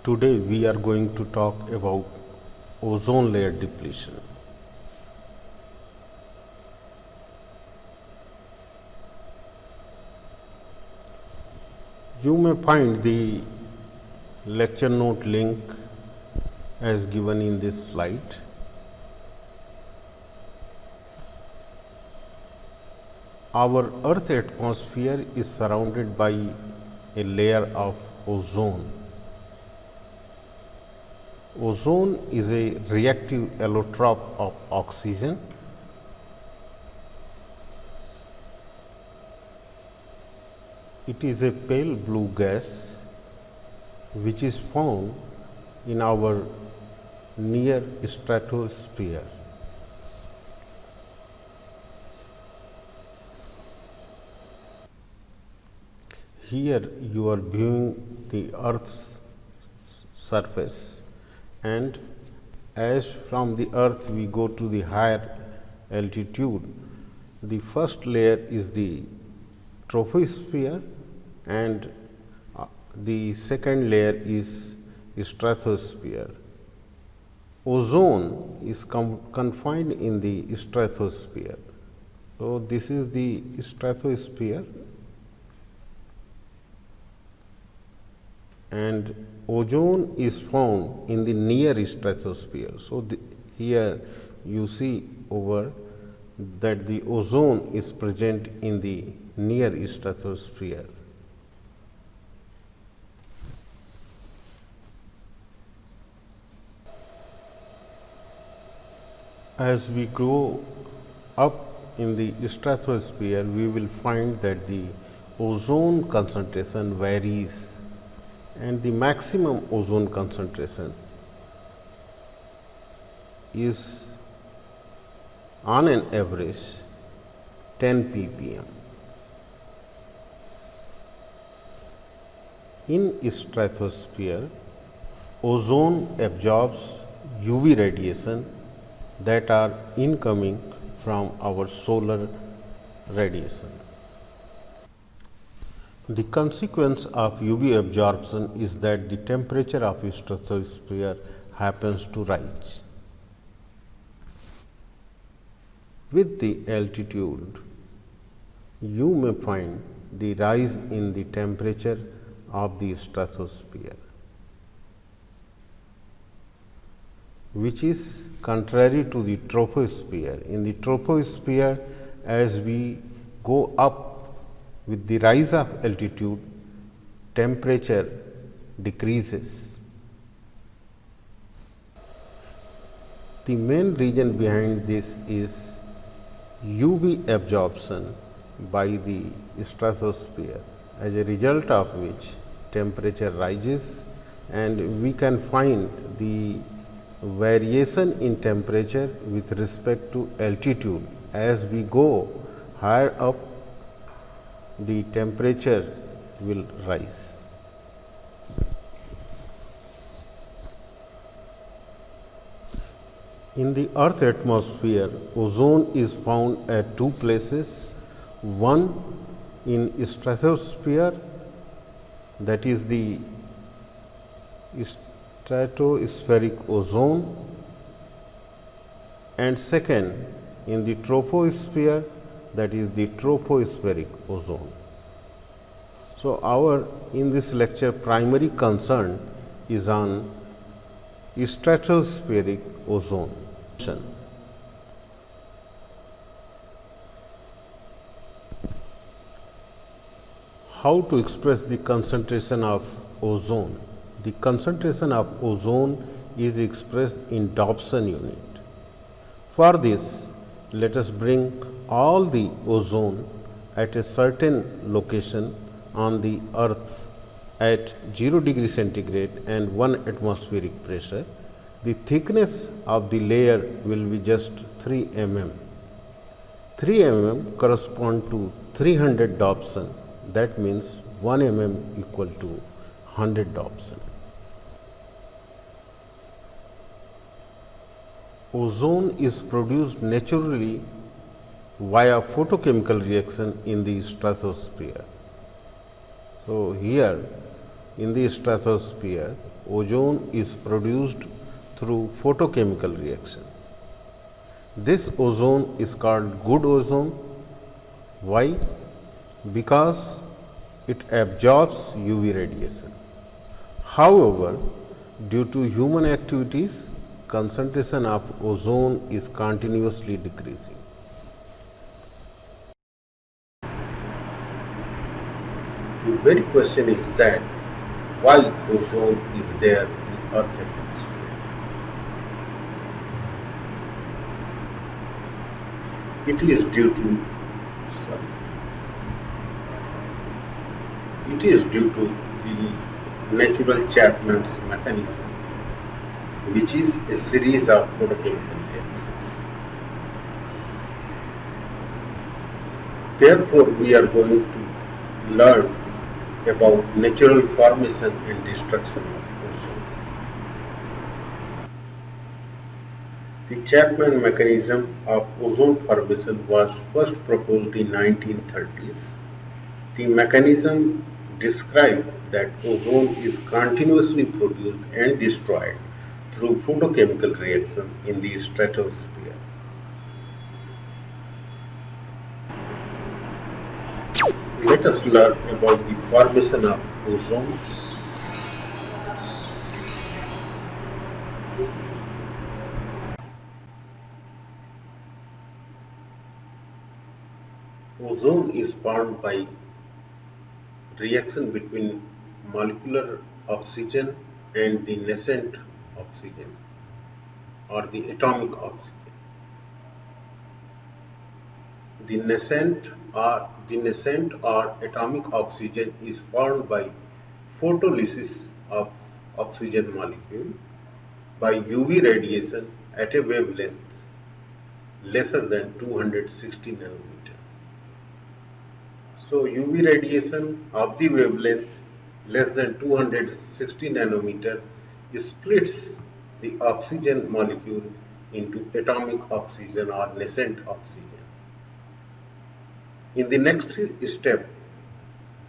Today we are going to talk about ozone layer depletion. You may find the lecture note link as given in this slide. Our Earth atmosphere is surrounded by a layer of ozone. Ozone is a reactive allotrope of oxygen. It is a pale blue gas which is found in our near stratosphere. Here you are viewing the Earth's surface, and as from the Earth we go to the higher altitude, the first layer is the troposphere and the second layer is stratosphere. Ozone is confined in the stratosphere. So, this is the stratosphere, and ozone is found in the near stratosphere. So, here you see over that the ozone is present in the near stratosphere. As we go up in the stratosphere, we will find that the ozone concentration varies, and the maximum ozone concentration is on an average 10 ppm. In stratosphere, ozone absorbs UV radiation that are incoming from our solar radiation. The consequence of UV absorption is that the temperature of stratosphere happens to rise. With the altitude, you may find the rise in the temperature of the stratosphere, which is contrary to the troposphere. In the troposphere, as we go up with the rise of altitude, temperature decreases. The main reason behind this is UV absorption by the stratosphere, as a result of which temperature rises, and we can find the variation in temperature with respect to altitude. As we go higher up, the temperature will rise. In the Earth atmosphere, ozone is found at two places, one in stratosphere, that is the stratospheric ozone, and second in the troposphere, that is the tropospheric ozone. So, our in this lecture primary concern is on stratospheric ozone. How to express the concentration of ozone? The concentration of ozone is expressed in Dobson unit. For this, let us bring all the ozone at a certain location on the earth at 0 degree centigrade and 1 atmospheric pressure. The thickness of the layer will be just 3 mm. 3 mm correspond to 300 Dobson. That means 1 mm equal to 100 Dobson. Ozone is produced naturally via photochemical reaction in the stratosphere. So, here in the stratosphere, ozone is produced through photochemical reaction. This ozone is called good ozone. Why? Because it absorbs UV radiation. However, due to human activities, concentration of ozone is continuously decreasing. The very question is that why ozone is there in Earth atmosphere? It is due to the natural Chapman's mechanism, which is a series of photochemical reactions. Therefore, we are going to learn about natural formation and destruction of ozone. The Chapman mechanism of ozone formation was first proposed in 1930s. The mechanism described that ozone is continuously produced and destroyed through photochemical reaction in the stratosphere. Let us learn about the formation of ozone. Ozone is formed by reaction between molecular oxygen and the nascent oxygen or the atomic oxygen. The nascent or atomic oxygen is formed by photolysis of oxygen molecule by UV radiation at a wavelength lesser than 260 nanometer. So UV radiation of the wavelength less than 260 nanometer splits the oxygen molecule into atomic oxygen or nascent oxygen. In the next step,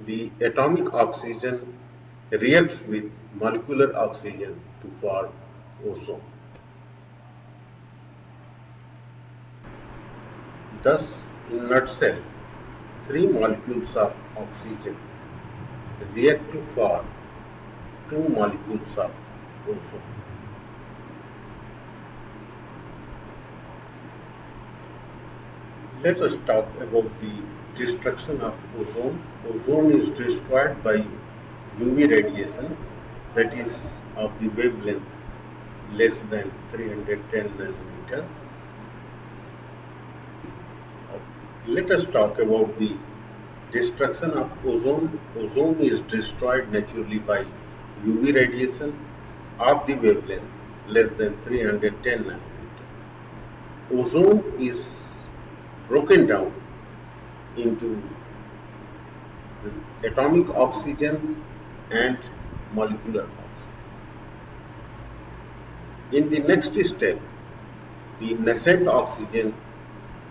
the atomic oxygen reacts with molecular oxygen to form ozone. Thus, in nutshell, three molecules of oxygen react to form two molecules of ozone. Let us talk about the destruction of ozone. Ozone is destroyed by UV radiation, that is of the wavelength less than 310 nanometer. Let us talk about the destruction of ozone. Ozone is destroyed naturally by UV radiation of the wavelength less than 310 nanometer. Ozone is broken down into atomic oxygen and molecular oxygen. In the next step, the nascent oxygen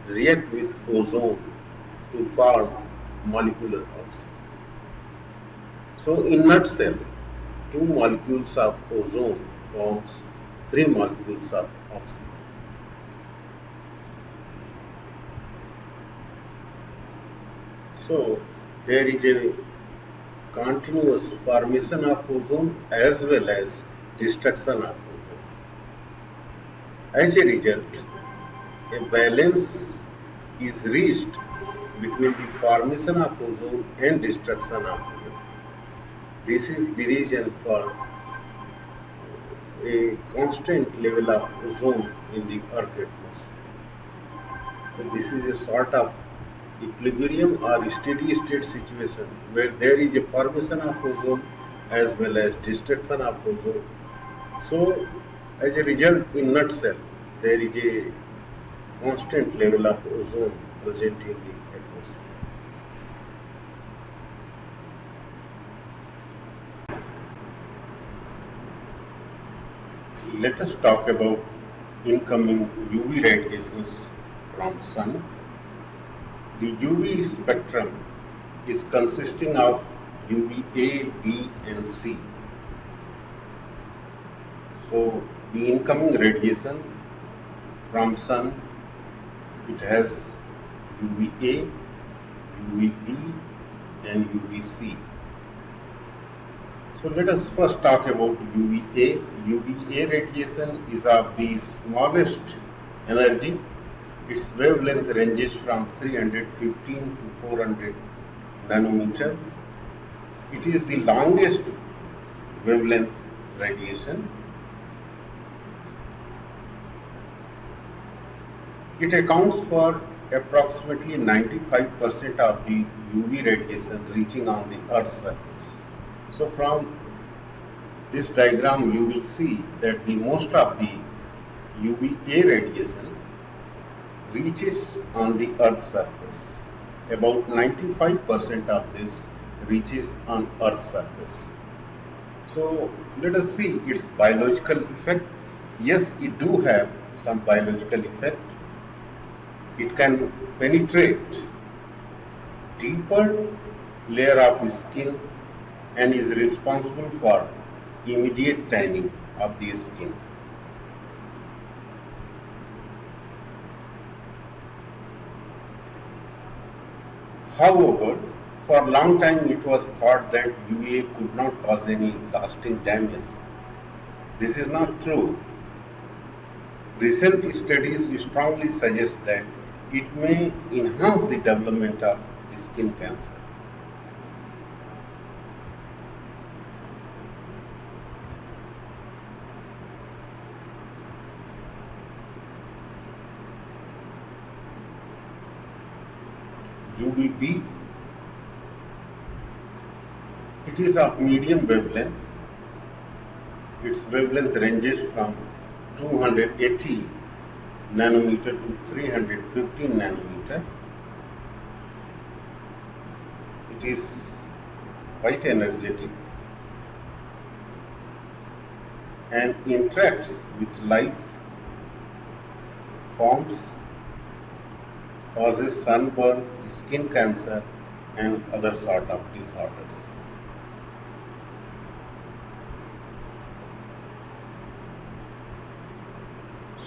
react with ozone to form molecular oxygen. So in nutshell, two molecules of ozone forms three molecules of oxygen. So there is a continuous formation of ozone as well as destruction of ozone. As a result, a balance is reached between the formation of ozone and destruction of ozone. This is the reason for a constant level of ozone in the Earth atmosphere. So this is a sort of equilibrium or steady state situation where there is a formation of ozone as well as destruction of ozone. So as a result, in nutshell, there is a constant level of ozone present in the atmosphere. Let us talk about incoming UV radiations from sun. The UV spectrum is consisting of UVA, B and C. So the incoming radiation from sun, it has UVA, UVB and UVC. So let us first talk about UVA. UVA radiation is of the smallest energy. Its wavelength ranges from 315 to 400 nanometer. It is the longest wavelength radiation. It accounts for approximately 95% of the UV radiation reaching on the Earth's surface. So from this diagram you will see that the most of the UVA radiation reaches on the Earth's surface. About 95% of this reaches on Earth's surface. So let us see its biological effect. Yes, it do have some biological effect. It can penetrate deeper layer of skin and is responsible for immediate tanning of the skin. However, for a long time it was thought that UVA could not cause any lasting damage. This is not true. Recent studies strongly suggest that it may enhance the development of skin cancer. UVB, it is of medium wavelength. Its wavelength ranges from 280 nanometer to 315 nanometer. It is quite energetic and interacts with life forms, causes sunburn, skin cancer and other sort of disorders.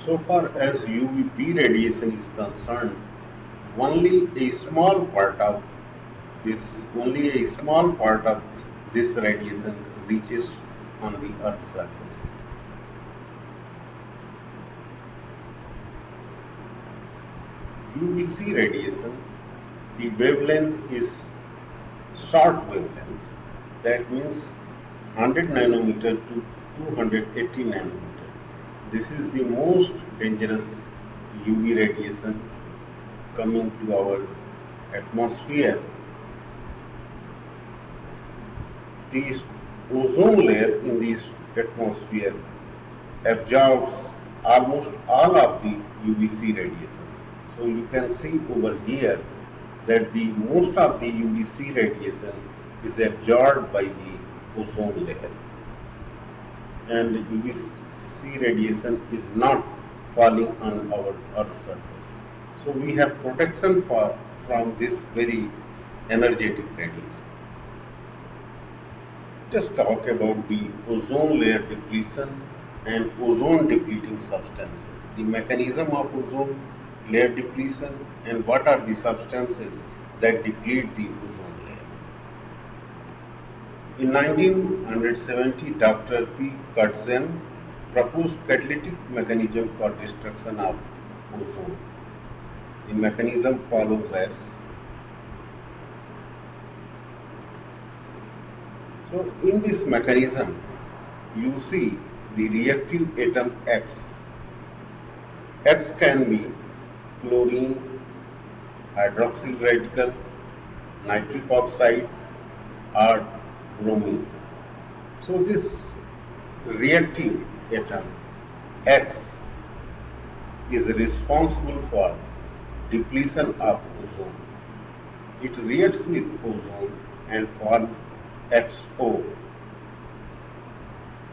So far as UVB radiation is concerned, only a small part of only a small part of this radiation reaches on the Earth's surface. UVC radiation, the wavelength is short wavelength. That means 100 nanometer to 280 nanometer. This is the most dangerous UV radiation coming to our atmosphere. The ozone layer in the atmosphere absorbs almost all of the UVC radiation. So you can see over here that the most of the UVC radiation is absorbed by the ozone layer, and UVC radiation is not falling on our Earth's surface. So we have protection from this very energetic radiation. Just talk about the ozone layer depletion and ozone depleting substances, the mechanism of ozone layer depletion and what are the substances that deplete the ozone layer. In 1970, Dr. P. Kurtzen proposed catalytic mechanism for destruction of ozone. The mechanism follows as. So in this mechanism, you see the reactive atom X. X can be chlorine, hydroxyl radical, nitric oxide or bromine. So this reactive atom X is responsible for depletion of ozone. It reacts with ozone and forms XO.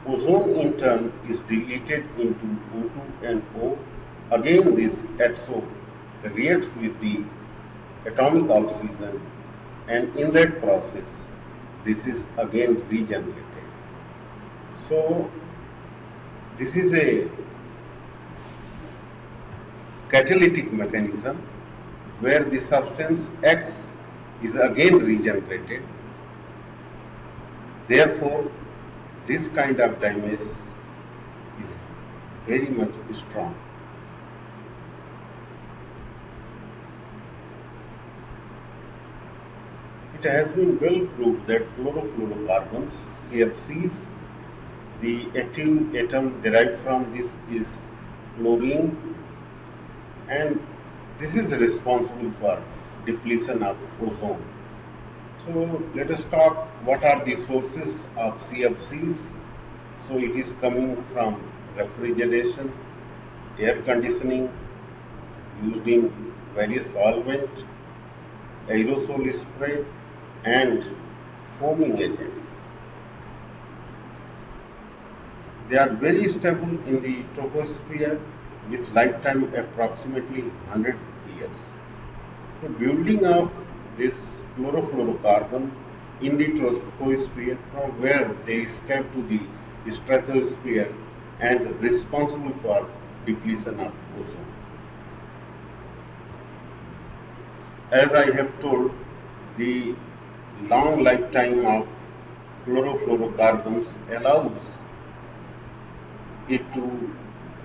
Ozone in turn is deleted into O2 and O. Again this XO reacts with the atomic oxygen, and in that process this is again regenerated. So this is a catalytic mechanism where the substance X is again regenerated. Therefore, this kind of damage is very much strong. It has been well proved that chlorofluorocarbons, CFCs, the active atom derived from this is chlorine, and this is responsible for depletion of ozone. So let us talk what are the sources of CFCs. So it is coming from refrigeration, air conditioning, used in various solvent, aerosol spray, and foaming agents. They are very stable in the troposphere with lifetime approximately 100 years. The building of this chlorofluorocarbon in the troposphere from where they escape to the stratosphere and responsible for depletion of ozone. As I have told, the long lifetime of chlorofluorocarbons allows it to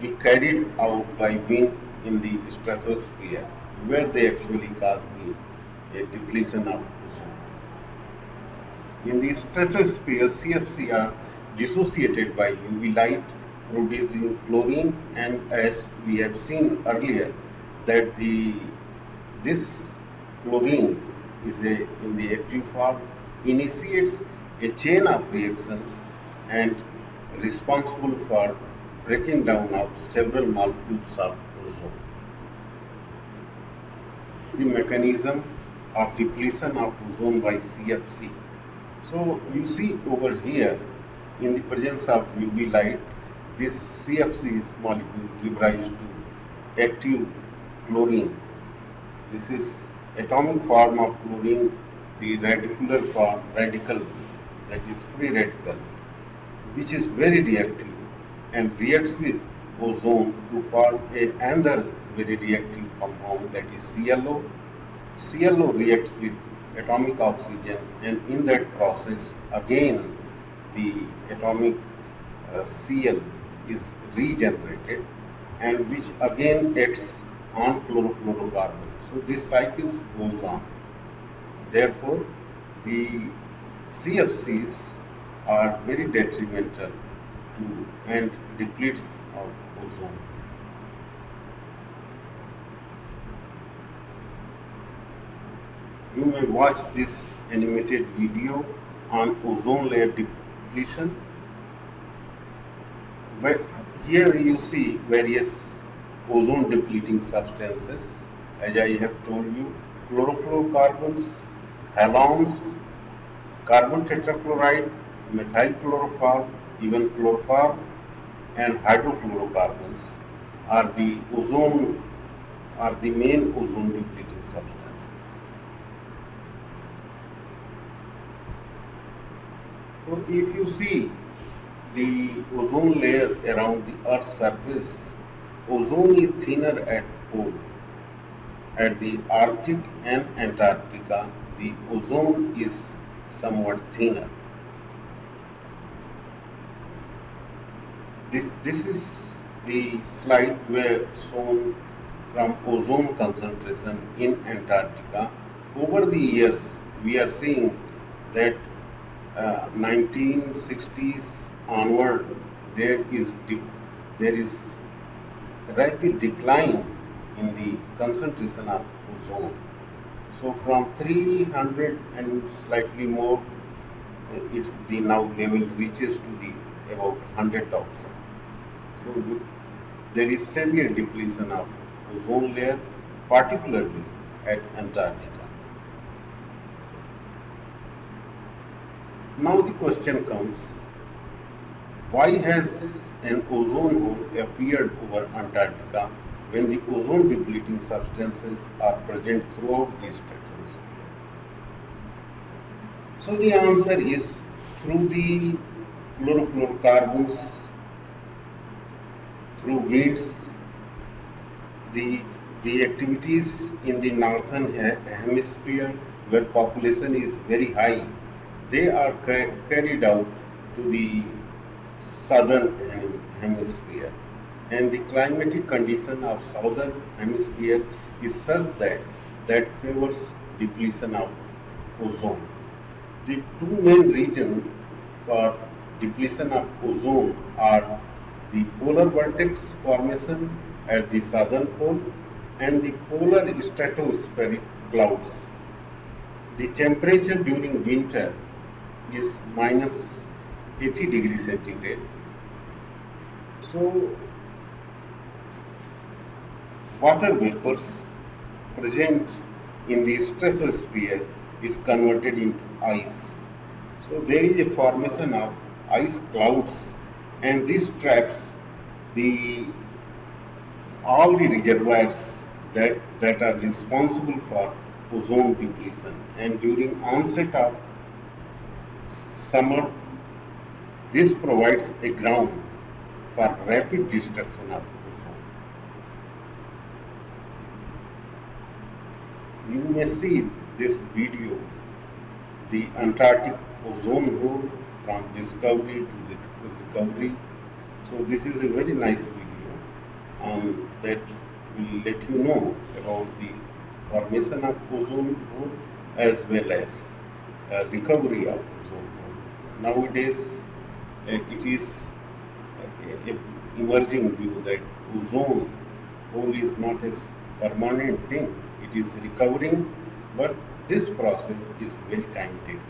be carried out by being in the stratosphere, where they actually cause the depletion of ozone. In the stratosphere, CFC are dissociated by UV light, producing chlorine, and as we have seen earlier, that this chlorine is in the active form, initiates a chain of reaction and responsible for breaking down of several molecules of ozone. The mechanism of depletion of ozone by CFC. So you see over here, in the presence of UV light, this CFC's molecule give rise to active chlorine. This is atomic form of chlorine, the radicular form, radical, that is free radical, which is very reactive and reacts with ozone to form another very reactive compound, that is ClO. ClO reacts with atomic oxygen, and in that process again the atomic Cl is regenerated, and which again acts on chlorofluorocarbon. So this cycle goes on. Therefore, the CFCs are very detrimental to and depletes our ozone. You may watch this animated video on ozone layer depletion. But here you see various ozone depleting substances. As I have told you, chlorofluorocarbons, halogens, carbon tetrachloride, methyl chloroform, even chloroform, and hydrofluorocarbons are the main ozone depleting substances. So if you see the ozone layer around the Earth's surface, ozone is thinner at pole. At the Arctic and Antarctica, the ozone is somewhat thinner. This is the slide where shown from ozone concentration in Antarctica. Over the years, we are seeing that 1960s onward, there is rapid decline in the concentration of ozone. So from 300 and slightly more, the now level reaches to the about 100,000. So there is severe depletion of ozone layer, particularly at Antarctica. Now the question comes, why has an ozone hole appeared over Antarctica when the ozone depleting substances are present throughout the stratosphere? So the answer is through the chlorofluorocarbons, through winds, the the activities in the northern hemisphere where population is very high, they are carried out to the southern hemisphere, and the climatic condition of southern hemisphere is such that favors depletion of ozone. The two main regions for depletion of ozone are the polar vortex formation at the southern pole and the polar stratospheric clouds. The temperature during winter is minus 80 degrees centigrade. So, water vapors present in the stratosphere is converted into ice. So there is a formation of ice clouds, and this traps the all the reservoirs that are responsible for ozone depletion. And during onset of summer, this provides a ground for rapid destruction of ozone. You may see this video, the Antarctic ozone hole from discovery to the recovery. So this is a very nice video that will let you know about the formation of ozone hole as well as recovery of ozone hole. Nowadays, it is a emerging view that ozone hole is not a permanent thing. It is recovering, but this process is very time taking.